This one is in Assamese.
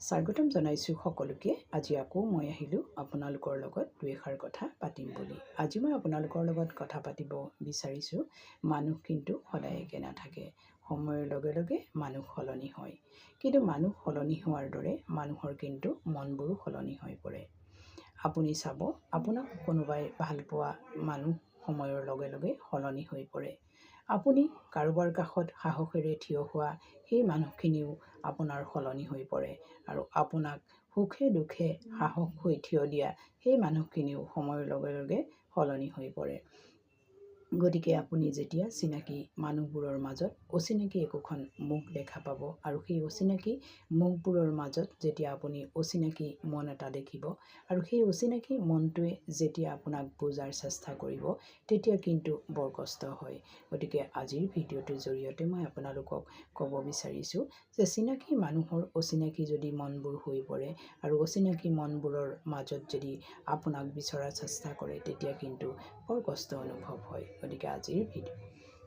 স্বাগতম জনাইছোঁ সকলোকে। আজি আকৌ মই আহিলোঁ আপোনালোকৰ লগত দুই এষাৰ কথা পাতিম বুলি। আজি মই আপোনালোকৰ লগত কথা পাতিব বিচাৰিছোঁ, মানুহ কিন্তু সদায় একে নাথাকে। সময়ৰ লগে লগে মানুহ সলনি হয়, কিন্তু মানুহ সলনি হোৱাৰ দৰে মানুহৰ কিন্তু মনবোৰো সলনি হৈ পৰে। আপুনি চাব, আপোনাক কোনোবাই ভাল পোৱা মানুহ সময়ৰ লগে লগে সলনি হৈ পৰে। আপুনি কাৰোবাৰ কাষত সাহসেৰে থিয় হোৱা সেই মানুহখিনিও আপোনাৰ সলনি হৈ পৰে, আৰু আপোনাক সুখে দুখে সাহস হৈ থিয় দিয়া সেই মানুহখিনিও সময়ৰ লগে লগে সলনি হৈ পৰে। গতিকে আপুনি যেতিয়া চিনাকি মানুহবোৰৰ মাজত অচিনাকি একোখন মুখ দেখা পাব, আৰু সেই অচিনাকি মুখবোৰৰ মাজত যেতিয়া আপুনি অচিনাকি মন এটা দেখিব, আৰু সেই অচিনাকি মনটোৱে যেতিয়া আপোনাক বুজাৰ চেষ্টা কৰিব, তেতিয়া কিন্তু বৰ কষ্ট হয়। গতিকে আজিৰ ভিডিঅ'টোৰ জৰিয়তে মই আপোনালোকক ক'ব বিচাৰিছোঁ যে চিনাকি মানুহৰ অচিনাকি যদি মনবোৰ হৈ পৰে, আৰু অচিনাকি মনবোৰৰ মাজত যদি আপোনাক বিচৰাৰ চেষ্টা কৰে, তেতিয়া কিন্তু বৰ কষ্ট অনুভৱ হয়। গতিকে আজিৰ